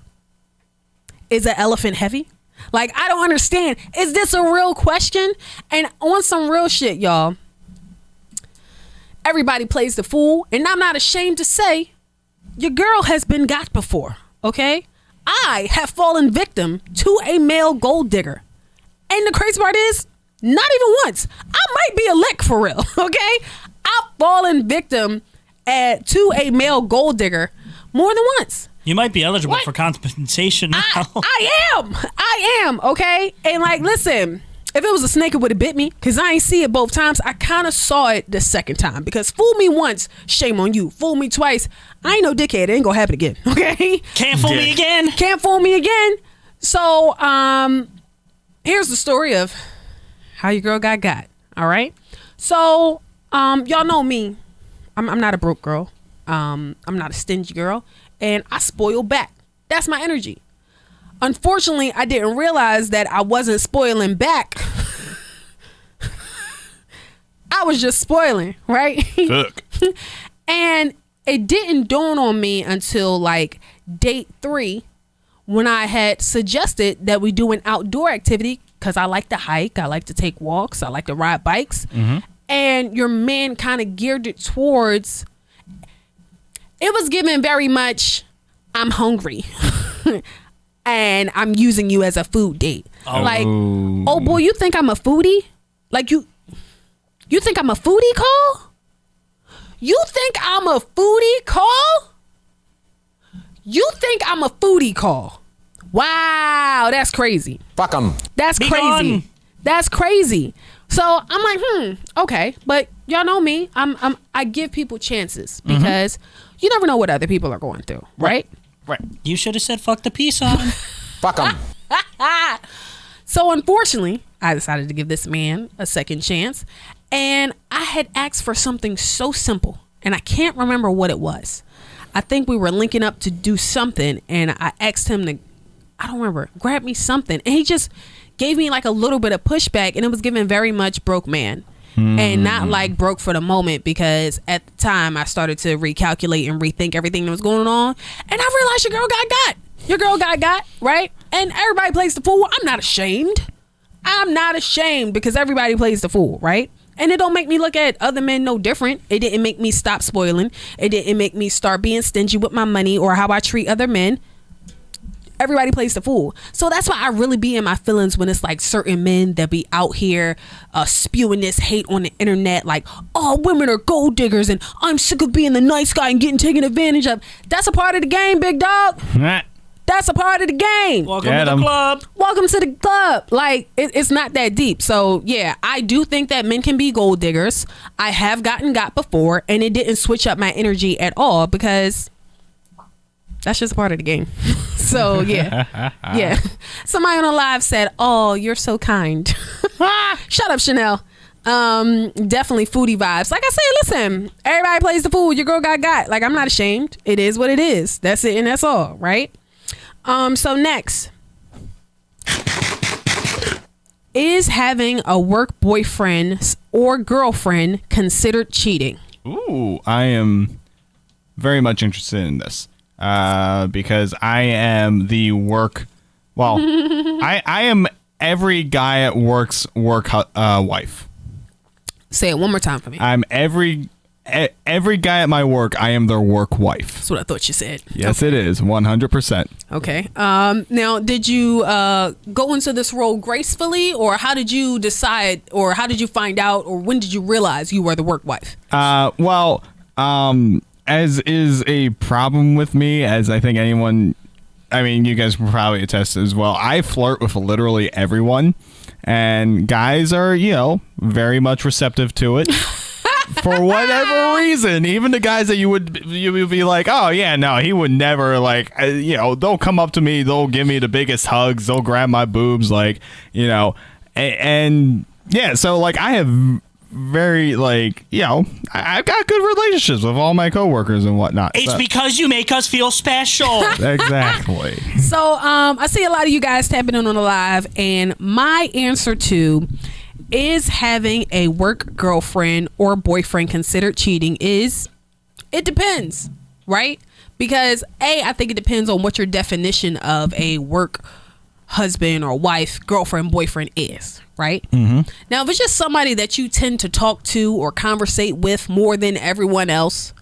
Is an elephant heavy? Like, I don't understand. Is this a real question? And on some real shit, y'all, everybody plays the fool. And I'm not ashamed to say your girl has been got before, okay? I have fallen victim to a male gold digger. And the crazy part is, not even once. I might be a lick for real, okay? I've fallen victim to a male gold digger more than once. You might be eligible for compensation now. I am, okay? And like, listen, if it was a snake, it would have bit me, because I ain't see it both times. I kind of saw it the second time, because fool me once, shame on you. Fool me twice, I ain't no dickhead. It ain't gonna happen again, okay? Can't fool me again. Can't fool me again. So, here's the story of how your girl got. All right. So, y'all know me. I'm not a broke girl. I'm not a stingy girl, and I spoil back. That's my energy. Unfortunately, I didn't realize that I wasn't spoiling back. I was just spoiling, right? Fuck. And it didn't dawn on me until like date 3, when I had suggested that we do an outdoor activity, because I like to hike, I like to take walks, I like to ride bikes. And your man kind of geared it towards, it was given very much, I'm hungry and I'm using you as a food date. Like, oh boy, you think I'm a foodie? Like, you think I'm a foodie call? You think I'm a foodie call? You think I'm a foodie call? Wow, that's crazy. Fuck 'em. That's Be crazy. gone. That's crazy. So I'm like, okay, but y'all know me. I give people chances, because you never know what other people are going through, right? Right. You should have said fuck the peace sign. Fuck 'em. So unfortunately, I decided to give this man a second chance, and I had asked for something so simple, and I can't remember what it was. I think we were linking up to do something, and I asked him to, I don't remember, grab me something, and he just gave me like a little bit of pushback, and it was given very much broke man. And not like broke for the moment, because at the time I started to recalculate and rethink everything that was going on, and I realized your girl got. Your girl got, right? And everybody plays the fool. I'm not ashamed. I'm not ashamed, because everybody plays the fool, right? And it don't make me look at other men no different. It didn't make me stop spoiling. It didn't make me start being stingy with my money or how I treat other men. Everybody plays the fool. So that's why I really be in my feelings when it's like certain men that be out here spewing this hate on the internet, like, oh, women are gold diggers and I'm sick of being the nice guy and getting taken advantage of. That's a part of the game, big dog. That's a part of the game. Welcome to the club. Welcome to the club. Like, it's not that deep. So yeah, I do think that men can be gold diggers. I have got before, and it didn't switch up my energy at all, because that's just a part of the game. So yeah. Yeah. Somebody on the live said, oh, you're so kind. Shut up, Chanel. Definitely foodie vibes. Like I said, listen, everybody plays the fool. Your girl got. Like, I'm not ashamed. It is what it is. That's it, and that's all, right? So next, is having a work boyfriend or girlfriend considered cheating? Ooh, I am very much interested in this, because I am the work. Well, I am every guy at work's wife. Say it one more time for me. I'm every guy at my work. I am their work wife. That's what I thought you said. Yes, it is 100%. Okay. Now, did you go into this role gracefully, or how did you decide, or how did you find out, or when did you realize you were the work wife? Well, as is a problem with me, as I think anyone I mean, you guys can probably attest as well. I flirt with literally everyone, and guys are, very much receptive to it. For whatever reason, even the guys that you would be like, oh yeah, no, he would never, like, they'll come up to me, they'll give me the biggest hugs, they'll grab my boobs, like, and yeah, so like I have very, like, I've got good relationships with all my coworkers and whatnot. It's because you make us feel special. Exactly. So I see a lot of you guys tapping in on the live, and my answer to is having a work girlfriend or boyfriend considered cheating is it depends, right? Because I think it depends on what your definition of a work husband or wife, girlfriend, boyfriend is, right? Mm-hmm. Now, if it's just somebody that you tend to talk to or conversate with more than everyone else,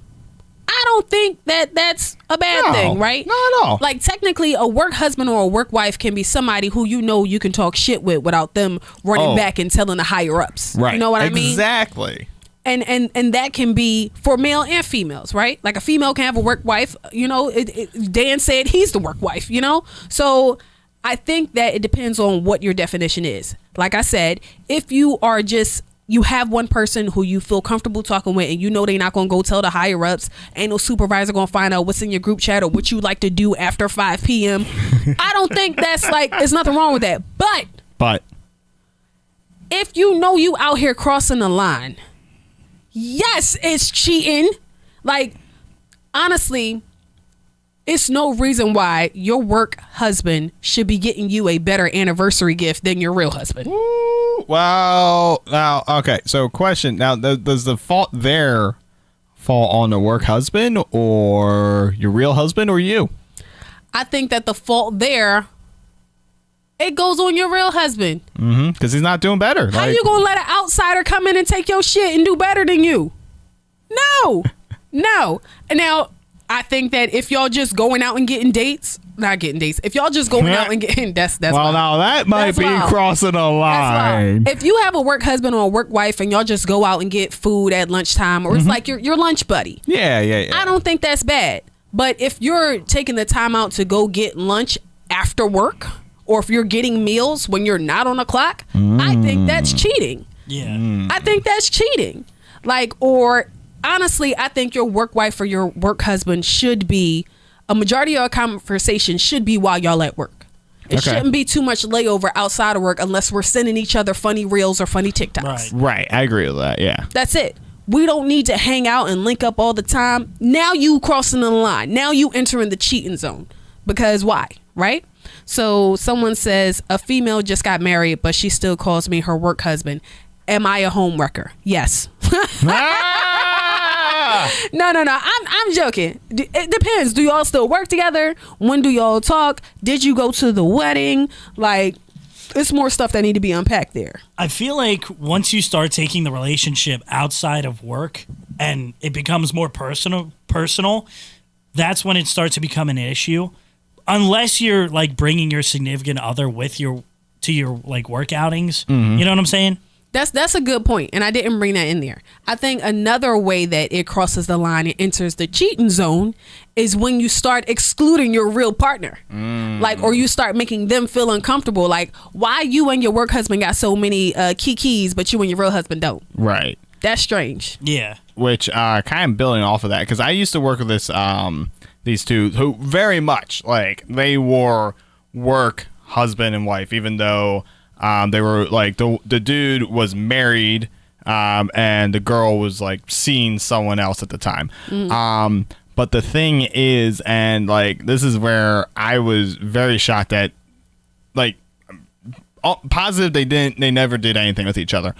I don't think that that's a bad thing, right? Not at all. Like, technically, a work husband or a work wife can be somebody who you can talk shit with without them running back and telling the higher ups. Right. You know what I mean? Exactly. And that can be for male and females, right? Like, a female can have a work wife. Dan said he's the work wife, So I think that it depends on what your definition is. Like I said, if you are you have one person who you feel comfortable talking with, and they're not going to go tell the higher ups, ain't no supervisor going to find out what's in your group chat or what you like to do after 5 p.m. I don't think that's there's nothing wrong with that. But if you out here crossing the line, yes, it's cheating. Like, honestly, it's no reason why your work husband should be getting you a better anniversary gift than your real husband. Well, now, okay. So, question. Now, does the fault there fall on the work husband or your real husband or you? I think that the fault there, it goes on your real husband. Mm-hmm. Because he's not doing better. How you going to let an outsider come in and take your shit and do better than you? No. And now, I think that if y'all just going out and getting dates, if y'all just going out and getting, that's well, wild. now that might be crossing a line. If you have a work husband or a work wife and y'all just go out and get food at lunchtime, or it's like your lunch buddy. Yeah. I don't think that's bad. But if you're taking the time out to go get lunch after work, or if you're getting meals when you're not on the clock, I think that's cheating. Yeah. I think that's cheating. Or honestly, I think your work wife or your work husband should be, a majority of your conversation should be while y'all at work. It shouldn't be too much layover outside of work unless we're sending each other funny reels or funny TikToks. Right. I agree with that. Yeah. That's it. We don't need to hang out and link up all the time. Now you crossing the line. Now you entering the cheating zone. Because why? Right? So someone says, a female just got married, but she still calls me her work husband. Am I a home wrecker? Yes. No. I'm joking. It depends. Do y'all still work together? When do y'all talk? Did you go to the wedding? It's more stuff that need to be unpacked there. I feel like once you start taking the relationship outside of work and it becomes more personal, that's when it starts to become an issue. Unless you're bringing your significant other with you to your work outings. Mm-hmm. You know what I'm saying? That's a good point, and I didn't bring that in there. I think another way that it crosses the line and enters the cheating zone is when you start excluding your real partner. Or you start making them feel uncomfortable. Why you and your work husband got so many keys, but you and your real husband don't? Right. That's strange. Yeah. Which kind of building off of that, because I used to work with these two who very much, they were work husband and wife, even though they were the dude was married and the girl was seeing someone else at the time. But the thing is, and this is where I was very shocked at, positive they never did anything with each other,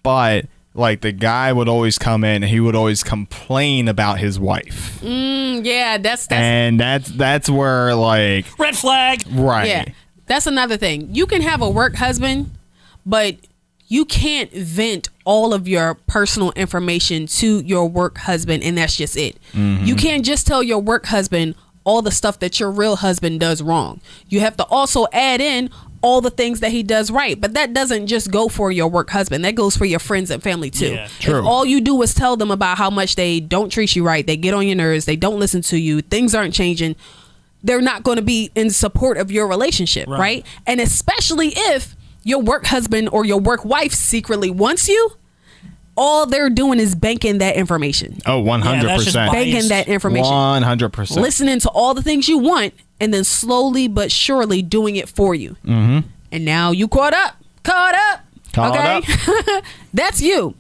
but the guy would always come in and he would always complain about his wife. Yeah, that's where red flag. Right. Yeah. That's another thing. You can have a work husband, but you can't vent all of your personal information to your work husband, and that's just it. Mm-hmm. You can't just tell your work husband all the stuff that your real husband does wrong. You have to also add in all the things that he does right. But that doesn't just go for your work husband. That goes for your friends and family too. Yeah, true. If all you do is tell them about how much they don't treat you right, they get on your nerves, they don't listen to you, things aren't changing, they're not going to be in support of your relationship, right? And especially if your work husband or your work wife secretly wants you, all they're doing is banking that information. Oh, 100%. Banking that information. 100%. Listening to all the things you want and then slowly but surely doing it for you. Mm-hmm. And now you caught up. That's you.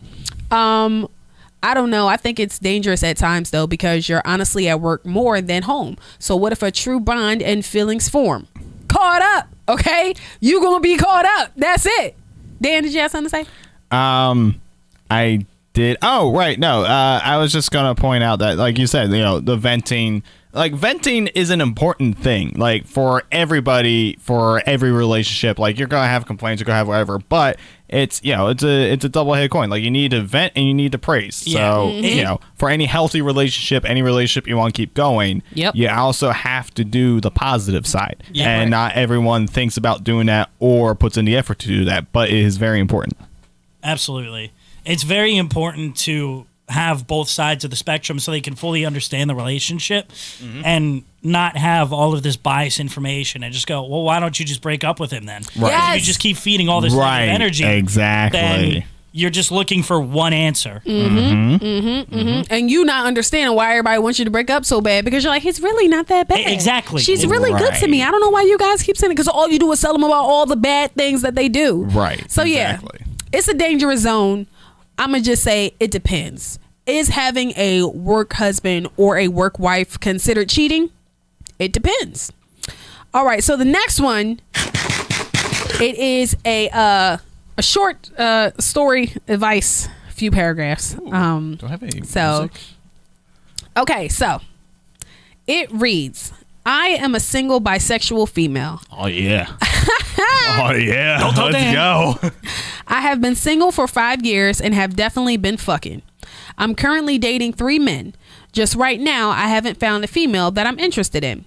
I don't know. I think it's dangerous at times, though, because you're honestly at work more than home. So what if a true bond and feelings form? Caught up, okay? You gonna be caught up. That's it. Dan, did you have something to say? I did. Oh, right. No, I was just going to point out that, like you said, the venting. Like, venting is an important thing, like, for everybody, for every relationship. Like, you're going to have complaints, you're going to have whatever, but it's, it's a double-headed coin. Like, you need to vent and you need to praise. Yeah. So, for any healthy relationship, any relationship you want to keep going, you also have to do the positive side. Yeah, and not everyone thinks about doing that or puts in the effort to do that, but it is very important. Absolutely. It's very important to have both sides of the spectrum so they can fully understand the relationship and not have all of this biased information and just go, well, why don't you just break up with him then? Right. Yes. If you just keep feeding all this negative energy. Exactly. Then you're just looking for one answer. And you not understanding why everybody wants you to break up so bad because you're like, he's really not that bad. Exactly. She's really good to me. I don't know why you guys keep saying it because all you do is tell them about all the bad things that they do. Right. So exactly. It's a dangerous zone. I'm going to just say it depends. Is having a work husband or a work wife considered cheating? It depends. All right. So the next one, it is a short story advice, a few paragraphs. Do I have any music? Okay. So it reads, I am a single bisexual female. Oh, yeah. Oh, yeah. Let's go. I have been single for 5 years and have definitely been fucking. I'm currently dating 3 men. Just right now, I haven't found a female that I'm interested in.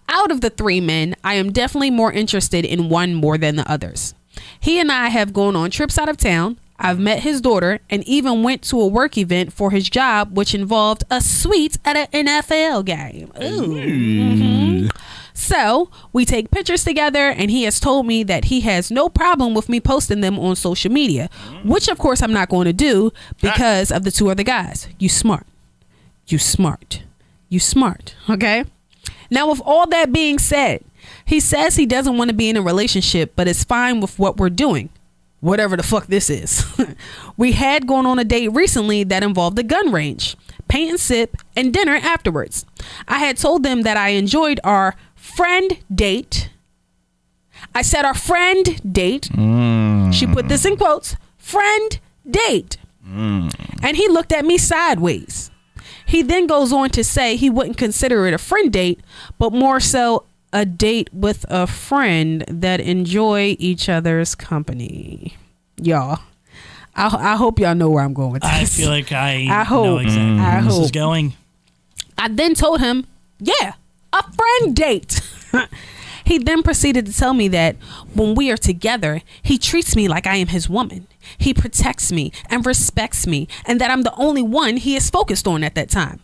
Out of the 3 men, I am definitely more interested in one more than the others. He and I have gone on trips out of town. I've met his daughter and even went to a work event for his job, which involved a suite at an NFL game. Ooh. So we take pictures together and he has told me that he has no problem with me posting them on social media, which of course I'm not going to do because of the 2 other guys. You smart. Okay. Now, with all that being said, he says he doesn't want to be in a relationship, but is fine with what we're doing. Whatever the fuck this is. We had gone on a date recently that involved a gun range, paint and sip, and dinner afterwards. I had told them that I enjoyed our friend date. I said our friend date. She put this in quotes. Friend date. And he looked at me sideways. He then goes on to say he wouldn't consider it a friend date, but more so a date with a friend that enjoy each other's company. Y'all, I hope y'all know where I'm going with this. I feel like I hope, know exactly where this is going. I then told him, yeah, a friend date. He then proceeded to tell me that when we are together, he treats me like I am his woman. He protects me and respects me, and that I'm the only one he is focused on at that time.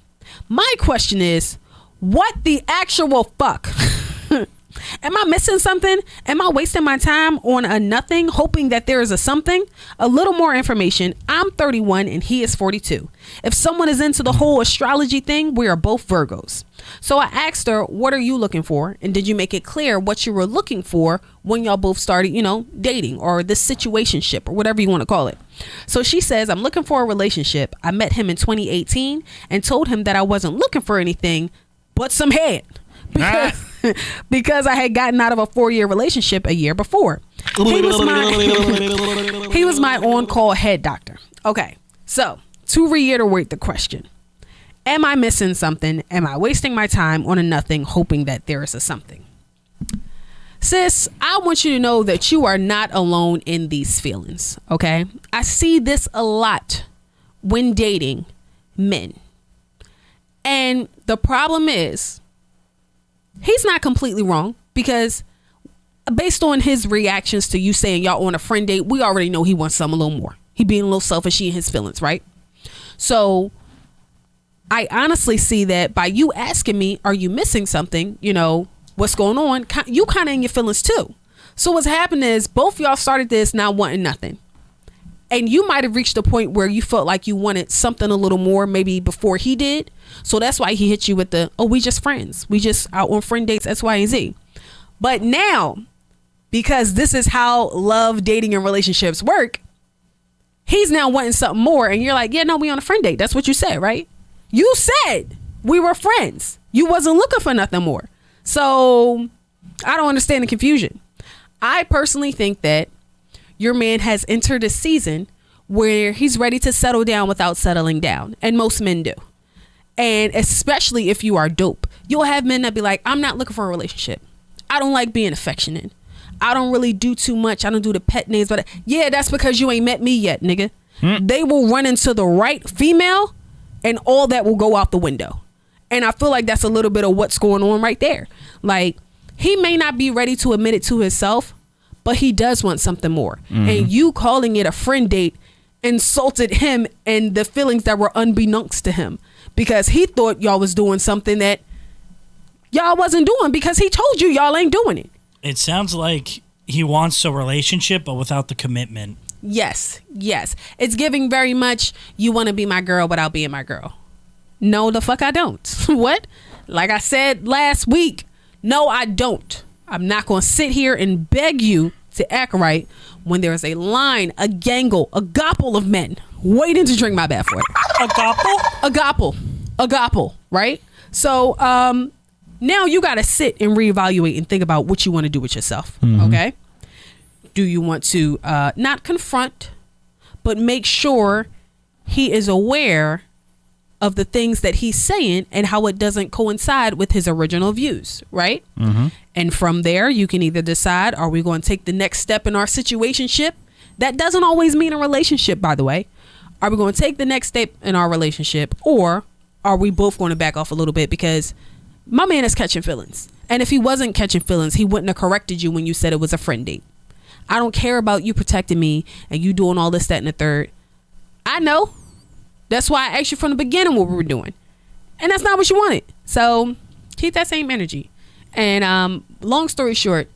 My question is, what the actual fuck? Am I missing something? Am I wasting my time on a nothing, hoping that there is a something? A little more information. I'm 31 and he is 42. If someone is into the whole astrology thing, we are both Virgos. So I asked her, what are you looking for? And did you make it clear what you were looking for when y'all both started, dating or the situationship or whatever you want to call it? So she says, I'm looking for a relationship. I met him in 2018 and told him that I wasn't looking for anything but some head. Because I had gotten out of a 4-year relationship a year before. He was my on-call head doctor. Okay, so to reiterate the question, am I missing something? Am I wasting my time on a nothing, hoping that there is a something? Sis, I want you to know that you are not alone in these feelings, okay? I see this a lot when dating men. And the problem is, he's not completely wrong because based on his reactions to you saying y'all on a friend date, we already know he wants something a little more. He being a little selfish in his feelings, right? So I honestly see that by you asking me, are you missing something? what's going on, you kind of in your feelings too. So what's happened is both y'all started this not wanting nothing. And you might have reached a point where you felt like you wanted something a little more maybe before he did. So that's why he hit you with we just friends. We just out on friend dates, X, Y, and Z. But now, because this is how love, dating, and relationships work, he's now wanting something more. And you're like, yeah, no, we on a friend date. That's what you said, right? You said we were friends. You wasn't looking for nothing more. So I don't understand the confusion. I personally think that your man has entered a season where he's ready to settle down without settling down. And most men do. And especially if you are dope, you'll have men that be like, I'm not looking for a relationship. I don't like being affectionate. I don't really do too much. I don't do the pet names. But yeah, that's because you ain't met me yet, nigga. They will run into the right female and all that will go out the window. And I feel like that's a little bit of what's going on right there. Like, he may not be ready to admit it to himself, but he does want something more. And you calling it a friend date insulted him and the feelings that were unbeknownst to him, because he thought y'all was doing something that y'all wasn't doing, because he told you y'all ain't doing it. It sounds like he wants a relationship, but without the commitment. Yes. It's giving very much, you want to be my girl without being my girl. No, the fuck I don't. What? Like I said last week, no, I don't. I'm not going to sit here and beg you to act right when there is a line, a gangle, a gopple of men waiting to drink my bath water. A gopple? A gopple, right? So now you got to sit and reevaluate and think about what you want to do with yourself, okay? Do you want to not confront, but make sure he is aware of the things that he's saying and how it doesn't coincide with his original views, right? And from there, you can either decide, are we going to take the next step in our situationship? That doesn't always mean a relationship, by the way. Are we going to take the next step in our relationship, or are we both going to back off a little bit? Because my man is catching feelings. And if he wasn't catching feelings, he wouldn't have corrected you when you said it was a friend date. I don't care about you protecting me and you doing all this, that, and the third. I know. That's why I asked you from the beginning what we were doing. And that's not what you wanted. So keep that same energy. And long story short,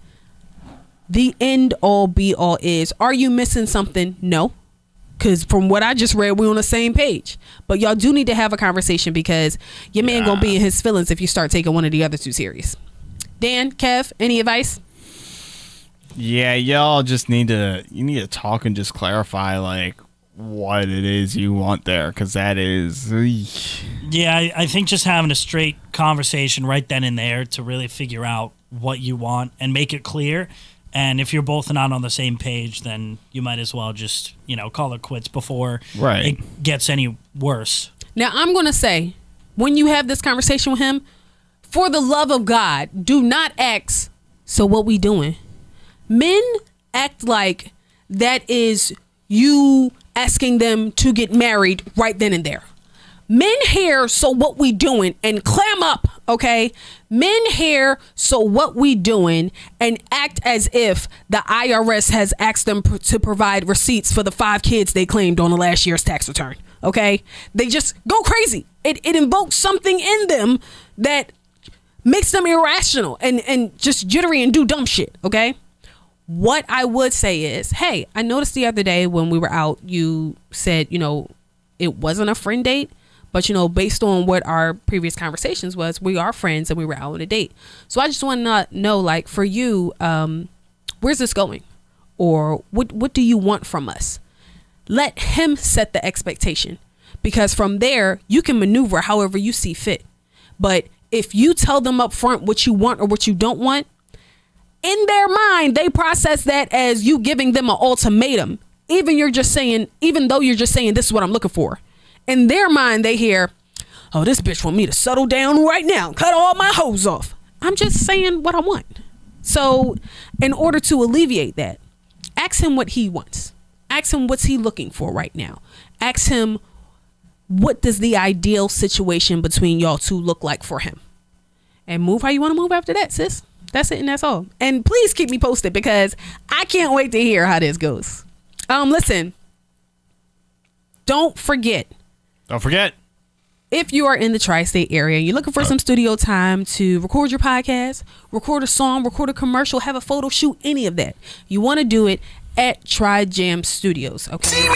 the end all be all is, are you missing something? No. Because from what I just read, we're on the same page. But y'all do need to have a conversation, because your man going to be in his feelings if you start taking one of the other two serious. Dan, Kev, any advice? Yeah, y'all just need to talk and just clarify, like, what it is you want there, because that is Yeah, I think just having a straight conversation right then and there to really figure out what you want and make it clear. And if you're both not on the same page, then you might as well just, call it quits before it gets any worse. Now, I'm going to say, when you have this conversation with him, for the love of God, do not ask, so what we doing? Men act like that is you asking them to get married right then and there. Men here, so what we doing, and clam up, okay? Men here, so what we doing, and act as if the IRS has asked them to provide receipts for the 5 kids they claimed on the last year's tax return, okay? They just go crazy. It invokes something in them that makes them irrational and just jittery and do dumb shit, okay? What I would say is, hey, I noticed the other day when we were out, you said, it wasn't a friend date, but, based on what our previous conversations was, we are friends and we were out on a date. So I just want to know, like, for you, where's this going? Or what do you want from us? Let him set the expectation, because from there, you can maneuver however you see fit. But if you tell them up front what you want or what you don't want, in their mind, they process that as you giving them an ultimatum. Even though you're just saying, this is what I'm looking for. In their mind, they hear, oh, this bitch want me to settle down right now, cut all my hoes off. I'm just saying what I want. So in order to alleviate that, ask him what he wants. Ask him what's he looking for right now. Ask him, what does the ideal situation between y'all two look like for him? And move how you want to move after that, sis. That's it, and that's all. And please keep me posted, because I can't wait to hear how this goes. Listen, don't forget. if you are in the tri-state area, you're looking for some studio time to record your podcast, record a song, record a commercial, have a photo shoot, any of that, you want to do it at Tri-Jam Studios. Okay.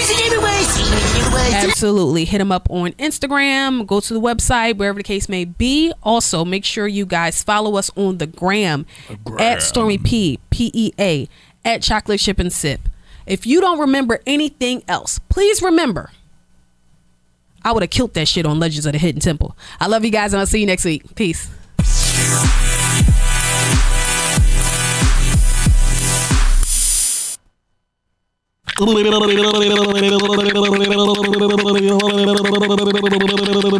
Absolutely. Hit them up on Instagram. Go to the website, wherever the case may be. Also, make sure you guys follow us on the gram. At Stormy PEA, at Chocolate Ship and Sip. If you don't remember anything else, please remember, I would have killed that shit on Legends of the Hidden Temple. I love you guys, and I'll see you next week. Peace.